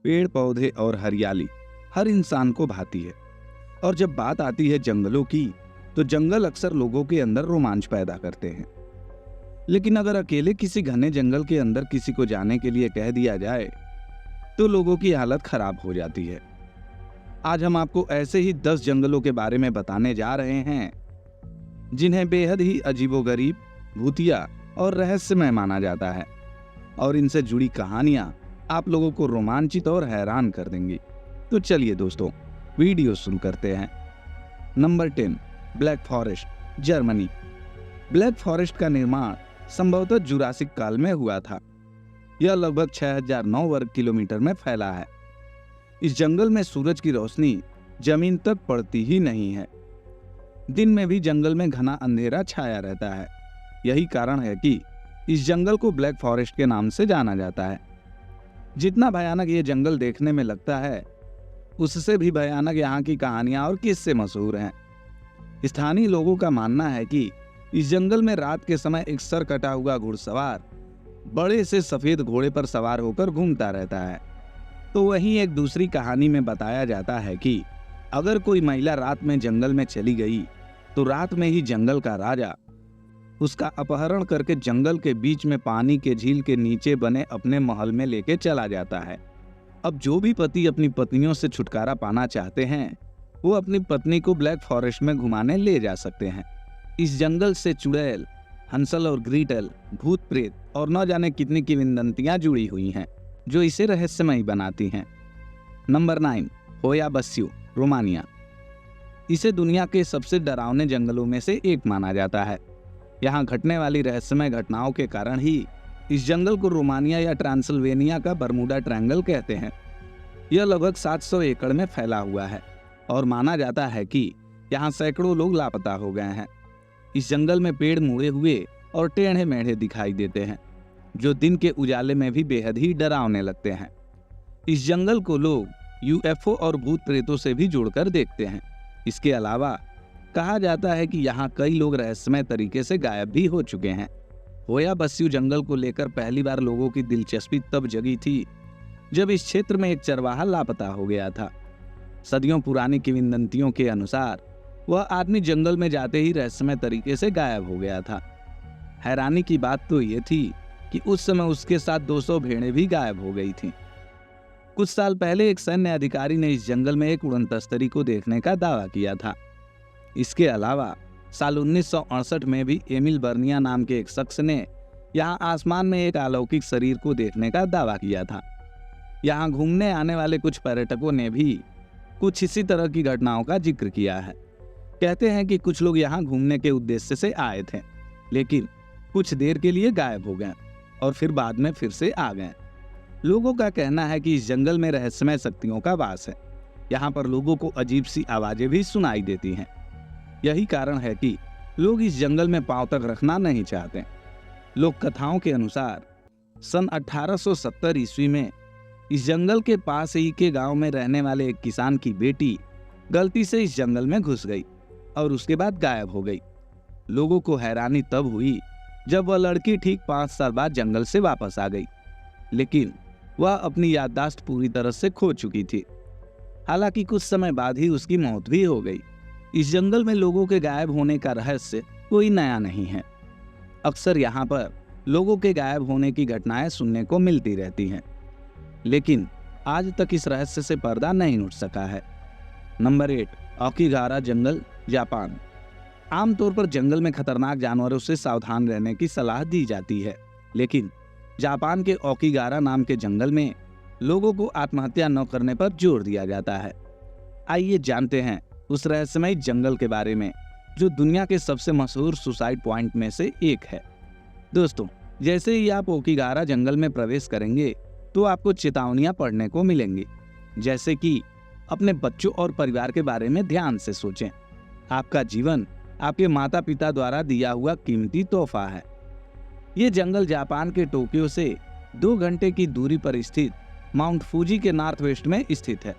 पेड़ पौधे और हरियाली हर इंसान को भाती है। और जब बात आती है जंगलों की, तो जंगल अक्सर लोगों के अंदर रोमांच पैदा करते हैं। लेकिन अगर अकेले किसी घने जंगल के अंदर किसी को जाने के लिए कह दिया जाए, तो लोगों की हालत खराब हो जाती है। आज हम आपको ऐसे ही 10 जंगलों के बारे में बताने जा रहे हैं, जिन्हें बेहद ही अजीबोगरीब, भूतिया और रहस्यमय माना जाता है। और इनसे जुड़ी कहानियां आप लोगों को रोमांचित और हैरान कर देंगी। तो चलिए दोस्तों, वीडियो शुरू करते हैं। Number 10, black forest, Germany. Black forest का निर्माण संभवतः जुरासिक काल में हुआ था। यह लगभग 6009 वर्ग किलोमीटर में फैला है। इस जंगल में सूरज की रोशनी जमीन तक पड़ती ही नहीं है। दिन में भी जंगल में घना अंधेरा छाया रहता है। यही कारण है कि इस जंगल को ब्लैक फॉरेस्ट के नाम से जाना जाता है। जितना भयानक ये जंगल देखने में लगता है, उससे भी भयानक यहाँ की कहानियां और किस्से मशहूर हैं। स्थानीय लोगों का मानना है कि इस जंगल में रात के समय एक सर कटा हुआ घुड़सवार बड़े से सफेद घोड़े पर सवार होकर घूमता रहता है। तो वहीं एक दूसरी कहानी में बताया जाता है कि अगर कोई महिला रात में जंगल में चली गई, तो रात में ही जंगल का राजा उसका अपहरण करके जंगल के बीच में पानी के झील के नीचे बने अपने महल में लेके चला जाता है। अब जो भी पति अपनी पत्नियों से छुटकारा पाना चाहते हैं, वो अपनी पत्नी को ब्लैक फॉरेस्ट में घुमाने ले जा सकते हैं। इस जंगल से चुड़ैल, हंसल और ग्रीटल, भूत प्रेत और न जाने कितनी किंवदंतियां जुड़ी हुई हैं, जो इसे रहस्यमय बनाती हैं। नंबर 9, होया बस्यू, रोमानिया। इसे दुनिया के सबसे डरावने जंगलों में से एक माना जाता है। यहाँ घटने वाली रहस्यमय घटनाओं के कारण ही इस जंगल को रोमानिया या ट्रांसिल्वेनिया का बर्मुडा ट्रायंगल कहते हैं। यह लगभग 700 एकड़ में फैला हुआ है और माना जाता है कि यहाँ सैकड़ों लोग लापता हो गए हैं। इस जंगल में पेड़ मुड़े हुए और टेढ़े मेढ़े दिखाई देते हैं, जो दिन के उजाले में भी बेहद ही डरावने लगते हैं। इस जंगल को लोग यूएफओ और भूत प्रेतों से भी जोड़कर देखते हैं। इसके अलावा कहा जाता है कि यहाँ कई लोग रहस्यमय तरीके से गायब भी हो चुके हैं। होया बस्यू जंगल को लेकर पहली बार लोगों की दिलचस्पी तब जगी थी, जब इस क्षेत्र में एक चरवाहा लापता हो गया था। सदियों पुरानी किंवदंतियों के अनुसार वह आदमी जंगल में जाते ही रहस्यमय तरीके से गायब हो गया था। हैरानी की बात तो ये थी कि उस समय उसके साथ 200 भेड़ें भी गायब हो गई थीं। कुछ साल पहले एक सैन्य अधिकारी ने इस जंगल में एक उड़न तस्तरी को देखने का दावा किया था। इसके अलावा साल 1968 में भी एमिल बर्निया नाम के एक शख्स ने यहाँ आसमान में एक अलौकिक शरीर को देखने का दावा किया था। यहाँ घूमने आने वाले कुछ पर्यटकों ने भी कुछ इसी तरह की घटनाओं का जिक्र किया है। कहते हैं कि कुछ लोग यहाँ घूमने के उद्देश्य से आए थे, लेकिन कुछ देर के लिए गायब हो गए और फिर बाद में फिर से आ गए। लोगों का कहना है कि इस जंगल में रहस्यमय शक्तियों का वास है। यहाँ पर लोगों को अजीब सी आवाजें भी सुनाई देती हैं। यही कारण है कि लोग इस जंगल में पांव तक रखना नहीं चाहते। लोक कथाओं के अनुसार सन 1870 ईस्वी में इस जंगल के पास ही के गांव में रहने वाले एक किसान की बेटी गलती से इस जंगल में घुस गई और उसके बाद गायब हो गई। लोगों को हैरानी तब हुई जब वह लड़की ठीक 5 साल बाद जंगल से वापस आ गई, लेकिन वह अपनी याददाश्त पूरी तरह से खो चुकी थी। हालांकि कुछ समय बाद ही उसकी मौत भी हो गई। इस जंगल में लोगों के गायब होने का रहस्य कोई नया नहीं है। अक्सर यहाँ पर लोगों के गायब होने की घटनाएं सुनने को मिलती रहती हैं, लेकिन आज तक इस रहस्य से पर्दा नहीं उठ सका है। नंबर 8, ओकिगारा जंगल, जापान। आमतौर पर जंगल में खतरनाक जानवरों से सावधान रहने की सलाह दी जाती है, लेकिन जापान के ओकिगारा नाम के जंगल में लोगों को आत्महत्या न करने पर जोर दिया जाता है। आइए जानते हैं उस रहस्यमय जंगल के बारे में, जो दुनिया के सबसे मशहूर सुसाइड पॉइंट में से एक है। दोस्तों, जैसे ही आप ओकिगारा जंगल में प्रवेश करेंगे, तो आपको चेतावनियां पढ़ने को मिलेंगी, जैसे कि अपने बच्चों और परिवार के बारे में ध्यान से सोचें। आपका जीवन आपके माता पिता द्वारा दिया हुआ कीमती तोहफा है। ये जंगल जापान के टोक्यो से 2 घंटे की दूरी पर स्थित माउंट फूजी के नॉर्थ वेस्ट में स्थित है।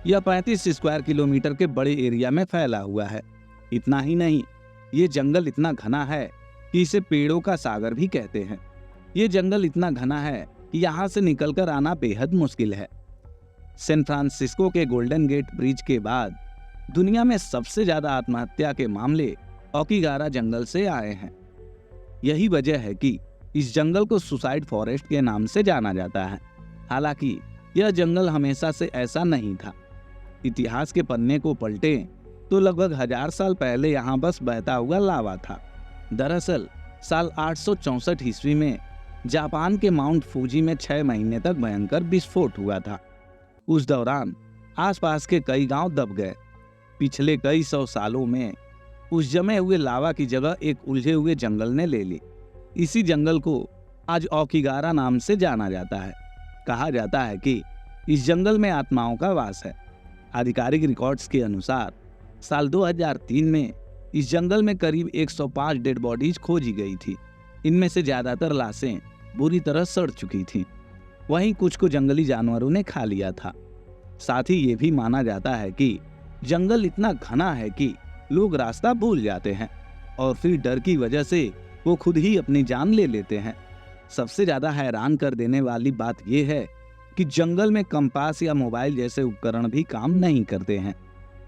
यह 35 स्क्वायर किलोमीटर के बड़े एरिया में फैला हुआ है। इतना ही नहीं, ये जंगल इतना घना है कि इसे पेड़ों का सागर भी कहते हैं। ये जंगल इतना घना है कि यहाँ से निकलकर आना बेहद मुश्किल है। सैन फ्रांसिस्को के गोल्डन गेट ब्रिज के बाद दुनिया में सबसे ज्यादा आत्महत्या के मामले ओकीगारा जंगल से आए हैं। यही वजह है कि इस जंगल को सुसाइड फॉरेस्ट के नाम से जाना जाता है। हालांकि यह जंगल हमेशा से ऐसा नहीं था। इतिहास के पन्ने को पलटें तो लगभग 1000 साल पहले यहाँ बस बहता हुआ लावा था। दरअसल साल 864 ईस्वी में जापान के माउंट फूजी में 6 महीने तक भयंकर विस्फोट हुआ था। उस दौरान आसपास के कई गांव दब गए। पिछले कई सौ सालों में उस जमे हुए लावा की जगह एक उलझे हुए जंगल ने ले ली। इसी जंगल को आज ओकीगारा नाम से जाना जाता है। कहा जाता है कि इस जंगल में आत्माओं का वास है। आधिकारिक रिकॉर्ड्स के अनुसार साल 2003 में इस जंगल में करीब 105 डेड बॉडीज खोजी गई थी। इनमें से ज्यादातर लाशें बुरी तरह सड़ चुकी थीं। वहीं कुछ को जंगली जानवरों ने खा लिया था। साथ ही ये भी माना जाता है कि जंगल इतना घना है कि लोग रास्ता भूल जाते हैं और फिर डर की वजह से वो खुद ही अपनी जान ले लेते हैं। सबसे ज्यादा हैरान कर देने वाली बात यह है कि जंगल में कंपास या मोबाइल जैसे उपकरण भी काम नहीं करते हैं।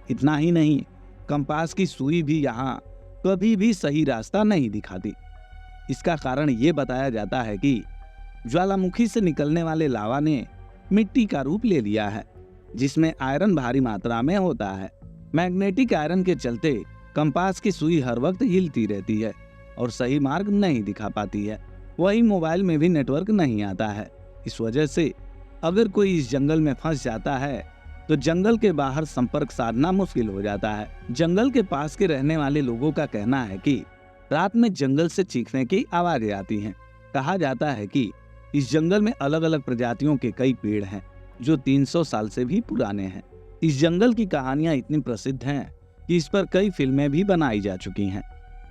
इतना ही नहीं, कंपास की सुई भी यहाँ कभी भी सही रास्ता नहीं दिखाती। इसका कारण ये बताया जाता है कि ज्वालामुखी से निकलने वाले लावा ने मिट्टी का रूप ले लिया है, जिसमें आयरन भारी मात्रा में होता है। मैग्नेटिक आयरन के चलते कंपास की सुई हर वक्त हिलती रहती है और सही मार्ग नहीं दिखा पाती है। वही मोबाइल में भी नेटवर्क नहीं आता है। इस वजह से अगर कोई इस जंगल में फंस जाता है तो जंगल के बाहर संपर्क साधना मुश्किल हो जाता है। जंगल के पास के रहने वाले लोगों का कहना है कि रात में जंगल से चीखने की आवाजें आती हैं। कहा जाता है कि इस जंगल में अलग अलग प्रजातियों के कई पेड़ हैं जो 300 साल से भी पुराने हैं। इस जंगल की कहानियां इतनी प्रसिद्ध हैं कि इस पर कई फिल्में भी बनाई जा चुकी हैं।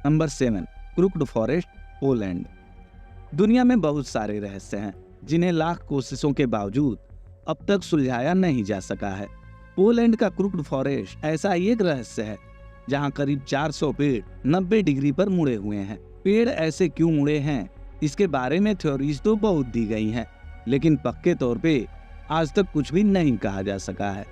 Number 7, crooked forest, Poland. दुनिया में बहुत सारे रहस्य हैं जिन्हें लाख कोशिशों के बावजूद अब तक सुलझाया नहीं जा सका है। पोलैंड का क्रूक्ड फॉरेस्ट ऐसा एक रहस्य है जहां करीब 400 पेड़ 90 डिग्री पर मुड़े हुए हैं। पेड़ ऐसे क्यों मुड़े हैं, इसके बारे में थ्योरीज तो बहुत दी गई हैं, लेकिन पक्के तौर पे आज तक कुछ भी नहीं कहा जा सका है।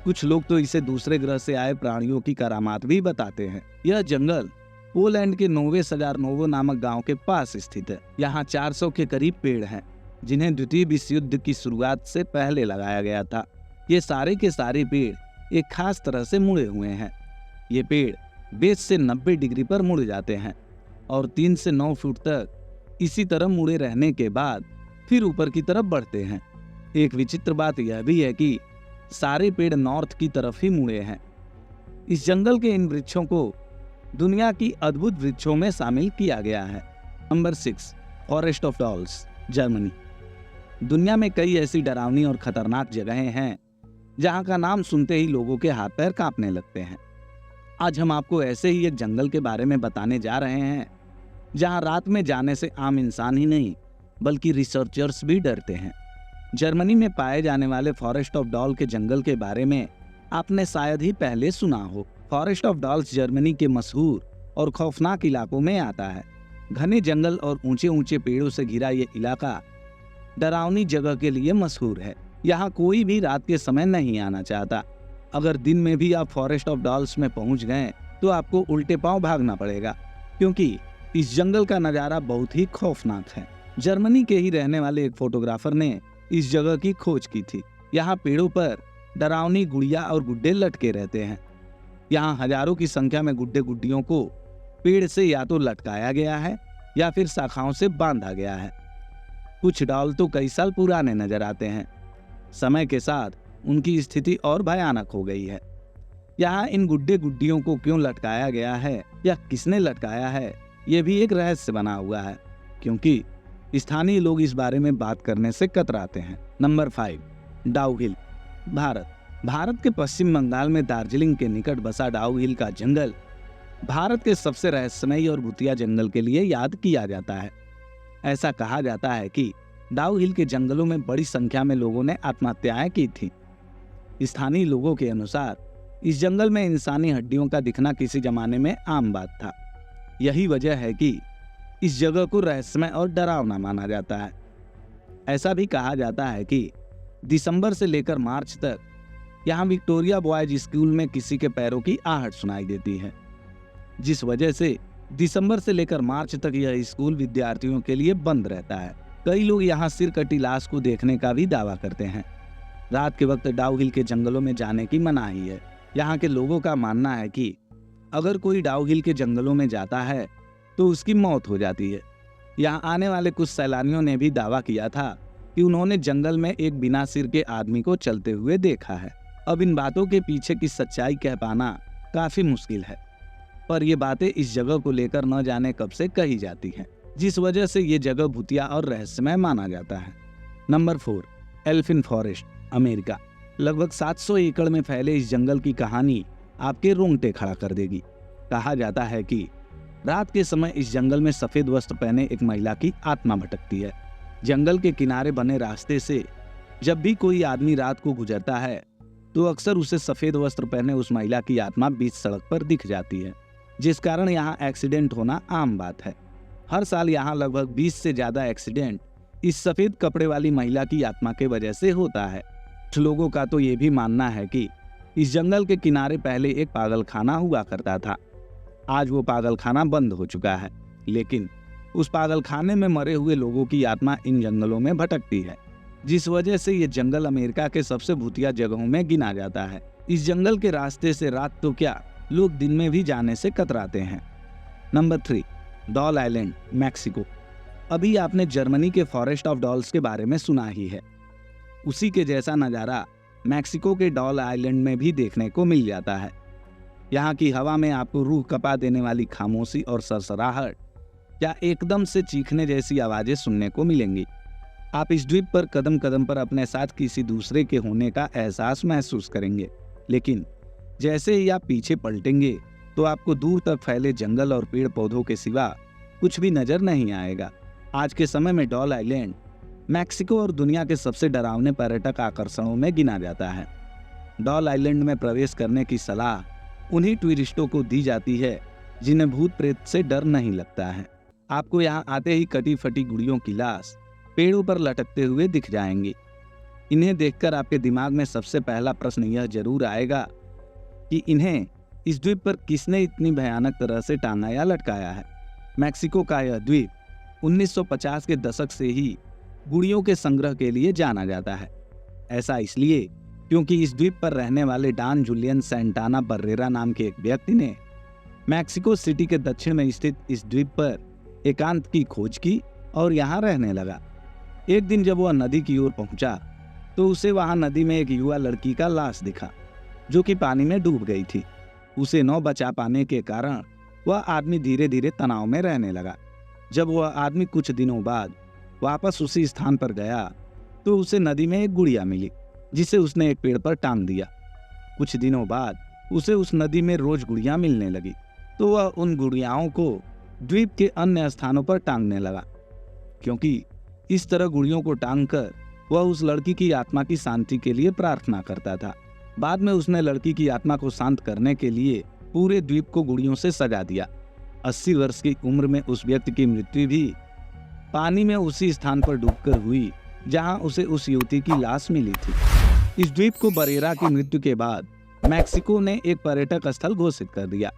कुछ लोग तो इसे दूसरे ग्रह से आए प्राणियों की करामात भी बताते हैं। यह जंगल पोलैंड के नोवे सजारनोवो नामक गांव के पास स्थित है। यहाँ 400 के करीब पेड़ हैं जिन्हें द्वितीय विश्व युद्ध की शुरुआत से पहले लगाया गया था। ये सारे के सारे पेड़ एक खास तरह से मुड़े हुए हैं। ये पेड़ बेस से 90 डिग्री पर मुड़ जाते हैं और 3 से 9 फुट तक इसी तरह मुड़े रहने के बाद फिर ऊपर की तरफ बढ़ते हैं। एक विचित्र बात यह भी है कि सारे पेड़ नॉर्थ की तरफ ही मुड़े हैं। इस जंगल के इन वृक्षों को दुनिया की अद्भुत वृक्षों में शामिल किया गया है। Number 6, forest of dolls, Germany. दुनिया में कई ऐसी डरावनी और खतरनाक जगहें हैं जहां का नाम सुनते ही लोगों के हाथ पैर कांपने लगते हैं। आज हम आपको ऐसे ही एक जंगल के बारे में बताने जा रहे हैं जहां रात में जाने से आम इंसान ही नहीं बल्कि रिसर्चर्स भी डरते हैं। जर्मनी में पाए जाने वाले फॉरेस्ट ऑफ डॉल के जंगल के बारे में आपने शायद ही पहले सुना हो। फॉरेस्ट ऑफ डॉल्स जर्मनी के मशहूर और खौफनाक इलाकों में आता है। घने जंगल और ऊंचे ऊंचे पेड़ों से घिरा ये इलाका डरावनी जगह के लिए मशहूर है। यहाँ कोई भी रात के समय नहीं आना चाहता। अगर दिन में भी आप फॉरेस्ट ऑफ डॉल्स में पहुंच गए तो आपको उल्टे पांव भागना पड़ेगा, क्योंकि इस जंगल का नज़ारा बहुत ही खौफनाक है। जर्मनी के ही रहने वाले एक फोटोग्राफर ने इस जगह की खोज की थी। यहाँ पेड़ों पर डरावनी गुड़िया और गुड्डे लटके रहते हैं। यहाँ हजारों की संख्या में गुड्डे गुड्डियों को पेड़ से या तो लटकाया गया है या फिर शाखाओं से बांधा गया है। कुछ डॉल तो कई साल पुराने नजर आते हैं। समय के साथ उनकी स्थिति और भयानक हो गई है। यहाँ इन गुड्डे गुड्डियों को क्यों लटकाया गया है या किसने लटकाया है, ये भी एक रहस्य बना हुआ है, क्योंकि स्थानीय लोग इस बारे में बात करने से कतराते हैं। नंबर 5, डाउ हिल, भारत। भारत के पश्चिम बंगाल में दार्जिलिंग के निकट बसा डाउ हिल का जंगल भारत के सबसे रहस्यमयी और भूतिया जंगल के लिए याद किया जाता है। ऐसा कहा जाता है कि डाउ हिल के जंगलों में बड़ी संख्या में लोगों ने आत्महत्याएं की थी। स्थानीय लोगों के अनुसार इस जंगल में इंसानी हड्डियों का दिखना किसी जमाने में आम बात था। यही वजह है कि इस जगह को रहस्यमय और डरावना माना जाता है। ऐसा भी कहा जाता है कि दिसंबर से लेकर मार्च तक यहाँ विक्टोरिया बॉयज स्कूल में किसी के पैरों की आहट सुनाई देती है, जिस वजह से दिसंबर से लेकर मार्च तक यह स्कूल विद्यार्थियों के लिए बंद रहता है। कई लोग यहाँ सिर कटी लाश को देखने का भी दावा करते हैं। रात के वक्त डाउ हिल के जंगलों में जाने की मनाही है। यहाँ के लोगों का मानना है कि अगर कोई डाउ हिल के जंगलों में जाता है तो उसकी मौत हो जाती है। यहाँ आने वाले कुछ सैलानियों ने भी दावा किया था कि उन्होंने जंगल में एक बिना सिर के आदमी को चलते हुए देखा है। अब इन बातों के पीछे की सच्चाई कह पाना काफी मुश्किल है, पर ये बातें इस जगह को लेकर न जाने कब से कही जाती हैं, जिस वजह से ये जगह भूतिया और रहस्यमय माना जाता है। Number 4, Elfin Forest, America. लगभग 700 एकड़ में फैले इस जंगल की कहानी आपके रोंगटे खड़ा कर देगी। कहा जाता है कि रात के समय इस जंगल में सफेद वस्त्र पहने एक महिला की आत्मा भटकती है। जंगल के किनारे बने रास्ते से जब भी कोई आदमी रात को गुजरता है तो अक्सर उसे सफेद वस्त्र पहने उस महिला की आत्मा बीच सड़क पर दिख जाती है, जिस कारण यहाँ एक्सीडेंट होना आम बात है। हर साल यहाँ लगभग 20 से ज्यादा एक्सीडेंट इस सफेद कपड़े वाली महिला की आत्मा के वजह से होता है। कुछ लोगों का तो ये भी मानना है कि इस जंगल के किनारे पहले एक पागलखाना हुआ करता था। आज वो पागलखाना बंद हो चुका है, लेकिन उस पागलखाने में मरे हुए लोगों की आत्मा इन जंगलों में भटकती है, जिस वजह से ये जंगल अमेरिका के सबसे भूतिया जगहों में गिना जाता है। इस जंगल के रास्ते से रात तो क्या, लोग दिन में भी जाने से कतराते हैं। Number 3, doll island, Mexico. अभी आपने जर्मनी के फॉरेस्ट ऑफ डॉल्स के बारे में सुना ही है। उसी के जैसा नज़ारा मैक्सिको के डॉल आइलैंड में भी देखने को मिल जाता है। यहाँ की हवा में आपको रूह कपा देने वाली खामोशी और सरसराहट या एकदम से चीखने जैसी आवाजें सुनने को मिलेंगी। आप इस द्वीप पर कदम कदम पर अपने साथ किसी दूसरे के होने का एहसास महसूस करेंगे, लेकिन जैसे ही आप पीछे पलटेंगे तो आपको दूर तक फैले जंगल और पेड़ पौधों के सिवा कुछ भी नजर नहीं आएगा। आज के समय में डॉल आइलैंड मैक्सिको और दुनिया के सबसे डरावने पर्यटक आकर्षणों में गिना जाता है। डॉल आइलैंड में प्रवेश करने की सलाह उन्हीं टूरिस्टों को दी जाती है जिन्हें भूत प्रेत से डर नहीं लगता है। आपको यहाँ आते ही कटी फटी गुड़ियों की लाश पेड़ों पर लटकते हुए दिख जाएंगी। इन्हें देखकर आपके दिमाग में सबसे पहला प्रश्न यह जरूर आएगा कि इन्हें इस द्वीप पर किसने इतनी भयानक तरह से टांगा या लटकाया है। मैक्सिको का यह द्वीप 1950 के दशक से ही गुड़ियों के संग्रह के लिए जाना जाता है। ऐसा इसलिए क्योंकि इस द्वीप पर रहने वाले डॉन जूलियन सैंटाना बर्रेरा नाम के एक व्यक्ति ने मैक्सिको सिटी के दक्षिण में स्थित इस द्वीप पर एकांत की खोज की और यहाँ रहने लगा। एक दिन जब वह नदी की ओर पहुंचा तो उसे वहां नदी में एक युवा लड़की का लाश दिखा जो कि पानी में डूब गई थी। उसे न बचा पाने के कारण वह आदमी धीरे धीरे तनाव में रहने लगा। जब वह आदमी कुछ दिनों बाद वापस उसी स्थान पर गया तो उसे नदी में एक गुड़िया मिली जिसे उसने एक पेड़ पर टांग दिया। कुछ दिनों बाद उसे उस नदी में रोज गुड़िया मिलने लगी तो वह उन गुड़ियाओं को द्वीप के अन्य स्थानों पर टांगने लगा, क्योंकि इस तरह गुड़ियों को टांगकर वह उस लड़की की आत्मा की शांति के लिए प्रार्थना करता था। बाद में उसने लड़की की आत्मा को शांत करने के लिए पूरे द्वीप को गुड़ियों से सजा दिया। 80 वर्ष की उम्र में उस व्यक्ति की मृत्यु भी पानी में उसी स्थान पर डूबकर हुई जहां उसे उस युवती की लाश मिली थी। इस द्वीप को बरेरा की मृत्यु के बाद मैक्सिको ने एक पर्यटक स्थल घोषित कर दिया।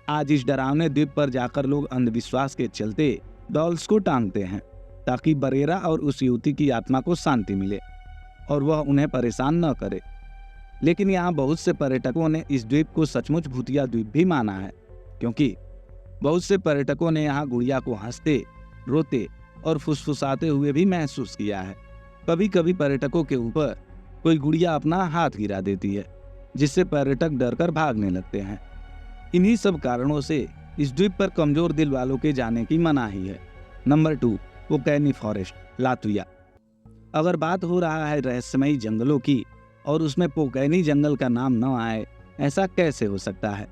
आज इस डरावने द्वीप पर जाकर लोग अंधविश्वास के चलते डॉल्स को टांगते हैं ताकि बरेरा और उस युवती की आत्मा को शांति मिले और वह उन्हें परेशान न करे। लेकिन यहाँ बहुत से पर्यटकों ने इस द्वीप को सचमुच भूतिया द्वीप भी माना है, क्योंकि बहुत से पर्यटकों ने यहाँ गुड़िया को हंसते, रोते और फुसफुसाते हुए भी महसूस किया है। कभी कभी पर्यटकों के ऊपर कोई गुड़िया अपना हाथ गिरा देती है, जिससे पर्यटक डरकर भागने लगते हैं। इन्हीं सब कारणों से इस द्वीप पर कमजोर दिल वालों के जाने की मनाही है। Number 2, Pokaini Forest, Latvia. अगर बात हो रहा है रहस्यमयी जंगलों की और उसमें पोकैनी जंगल का नाम न आए, ऐसा कैसे हो सकता है।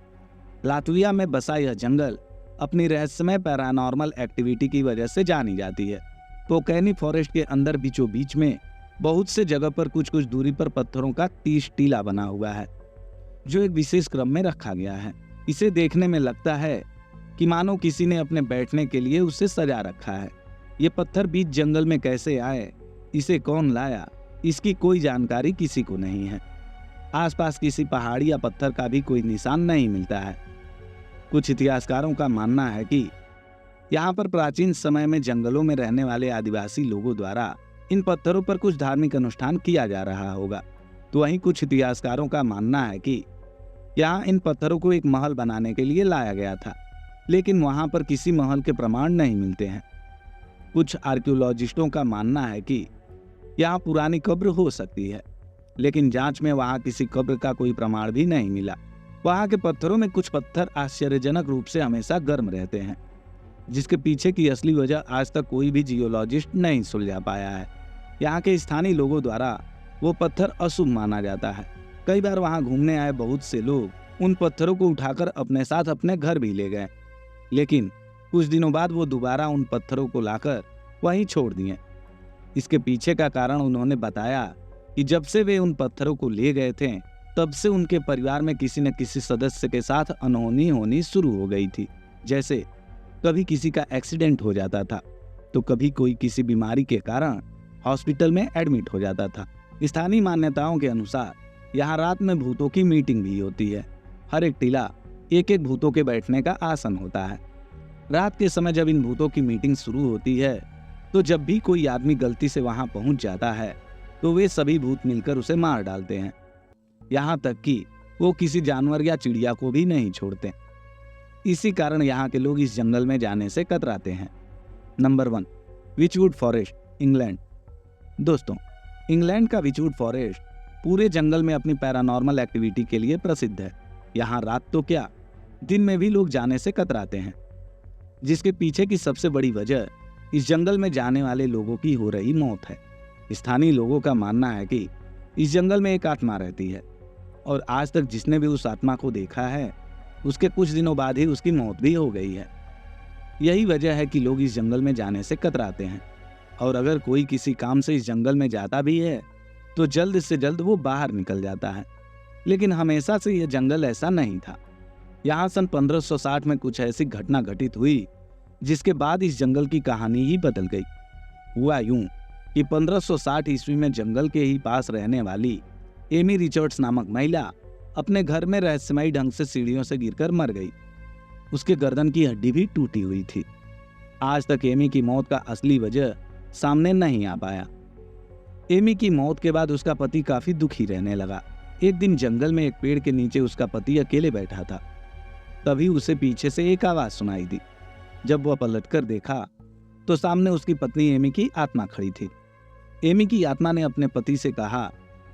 लातविया में बसा यह जंगल अपनी रहस्यमय पैरानॉर्मल एक्टिविटी की वजह से जानी जाती है। पोकैनी फॉरेस्ट के अंदर बीचों बीच में बहुत से जगह पर कुछ कुछ दूरी पर पत्थरों का 30 टीला बना हुआ है जो एक विशेष क्रम में रखा गया है। इसे देखने में लगता है कि मानो किसी ने अपने बैठने के लिए उसे सजा रखा है। ये पत्थर बीच जंगल में कैसे आए, इसे कौन लाया, इसकी कोई जानकारी किसी को नहीं है। आसपास किसी पहाड़ी या पत्थर का भी कोई निशान नहीं मिलता है। कुछ इतिहासकारों का मानना है कि यहाँ पर प्राचीन समय में जंगलों में रहने वाले आदिवासी लोगों द्वारा इन पत्थरों पर कुछ धार्मिक अनुष्ठान किया जा रहा होगा। तो वहीं कुछ इतिहासकारों का मानना है कि यहाँ इन पत्थरों को एक महल बनाने के लिए लाया गया था, लेकिन वहां पर किसी महल के प्रमाण नहीं मिलते हैं। कुछ आर्कियोलॉजिस्टों का मानना है कि यहाँ पुरानी कब्र हो सकती है, लेकिन जांच में वहां किसी कब्र का कोई प्रमाण भी नहीं मिला। वहां के पत्थरों में कुछ पत्थर आश्चर्यजनक रूप से हमेशा गर्म रहते हैं, जिसके पीछे की असली वजह आज तक कोई भी जियोलॉजिस्ट नहीं सुलझा पाया है। यहाँ के स्थानीय लोगों द्वारा वो पत्थर अशुभ माना जाता है। कई बार वहां घूमने आए बहुत से लोग उन पत्थरों को उठाकर अपने साथ अपने घर भी ले गए, लेकिन कुछ दिनों बाद वो दोबारा उन पत्थरों को लाकर वहीं छोड़ दिए। इसके पीछे का कारण उन्होंने बताया कि जब से वे उन पत्थरों को ले गए थे, तब से उनके परिवार में किसी न किसी सदस्य के साथ अनहोनी होनी शुरू हो गई थी। जैसे कभी किसी का एक्सीडेंट हो जाता था, तो कभी कोई किसी बीमारी के कारण हॉस्पिटल में एडमिट हो जाता था। स्थानीय मान्यताओं के अनुसार यहाँ रात में भूतों की मीटिंग भी होती है। हर एक टीला एक एक भूतों के बैठने का आसन होता है। रात के समय जब इन भूतों की मीटिंग शुरू होती है, तो जब भी कोई आदमी गलती से वहां पहुंच जाता है, तो वे सभी भूत मिलकर उसे मार डालते हैं। यहाँ तक कि वो किसी जानवर या चिड़िया को भी नहीं छोड़ते। इसी कारण यहाँ के लोग इस जंगल में जाने से कतराते हैं। Number 1, Wychwood Forest, England. दोस्तों, इंग्लैंड का विचवुड फॉरेस्ट पूरे जंगल में अपनी पैरानॉर्मल एक्टिविटी के लिए प्रसिद्ध है। यहाँ रात तो क्या, दिन में भी लोग जाने से कतराते हैं, जिसके पीछे की सबसे बड़ी वजह इस जंगल में जाने वाले लोगों की हो रही मौत है। स्थानीय लोगों का मानना है कि इस जंगल में एक आत्मा रहती है, और आज तक जिसने भी उस आत्मा को देखा है, उसके कुछ दिनों बाद ही उसकी मौत भी हो गई है। यही वजह है कि लोग इस जंगल में जाने से कतराते हैं, और अगर कोई किसी काम से इस जंगल में जाता भी है, तो जल्द से जल्द वो बाहर निकल जाता है। लेकिन हमेशा से यह जंगल ऐसा नहीं था। यहाँ सन 1560 में कुछ ऐसी घटना घटित हुई, जिसके बाद इस जंगल की कहानी ही बदल गई। हुआ यूं कि 1560 ईस्वी में जंगल के ही पास रहने वाली एमी रिचर्ड्स नामक महिला अपने घर में रहस्यमयी ढंग से सीढ़ियों से गिरकर मर गई। उसके गर्दन की हड्डी भी टूटी हुई थी। आज तक एमी की मौत का असली वजह सामने नहीं आ पाया। एमी की मौत के बाद उसका पति काफी दुखी रहने लगा। एक दिन जंगल में एक पेड़ के नीचे उसका पति अकेले बैठा था। तभी उसे पीछे से एक आवाज सुनाई दी। जब वह पलटकर देखा, तो सामने उसकी पत्नी एमी की आत्मा खड़ी थी। एमी की आत्मा ने अपने पति से कहा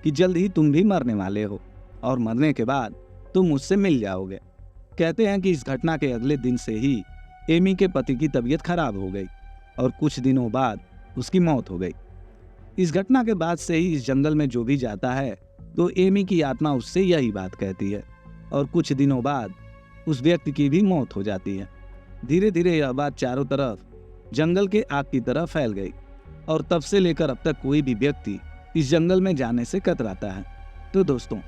कि जल्द ही तुम भी मरने वाले हो, और मरने के बाद तुम मुझसे मिल जाओगे। कहते हैं कि इस घटना के अगले दिन से ही एमी के पति की तबीयत खराब हो गई, और कुछ दिनों बाद उसकी मौत हो गई। इस घटना के बाद से ही इस जंगल में जो भी जाता है, तो एमी की आत्मा उससे यही बात कहती है, और कुछ दिनों बाद उस व्यक्ति की भी मौत हो जाती है। धीरे धीरे यह बात चारों तरफ जंगल के आग की तरह फैल गई, और तब से लेकर अब तक कोई भी व्यक्ति इस जंगल में जाने से कतराता है। तो दोस्तों,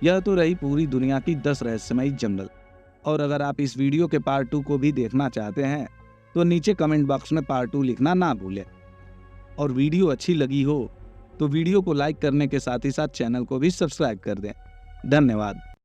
यह तो रही पूरी दुनिया की 10 रहस्यमयी जंगल। और अगर आप इस वीडियो के पार्ट 2 को भी देखना चाहते हैं, तो नीचे कमेंट बॉक्स में पार्ट 2 लिखना ना भूलें। और वीडियो अच्छी लगी हो तो वीडियो को लाइक करने के साथ ही साथ चैनल को भी सब्सक्राइब कर दें। धन्यवाद।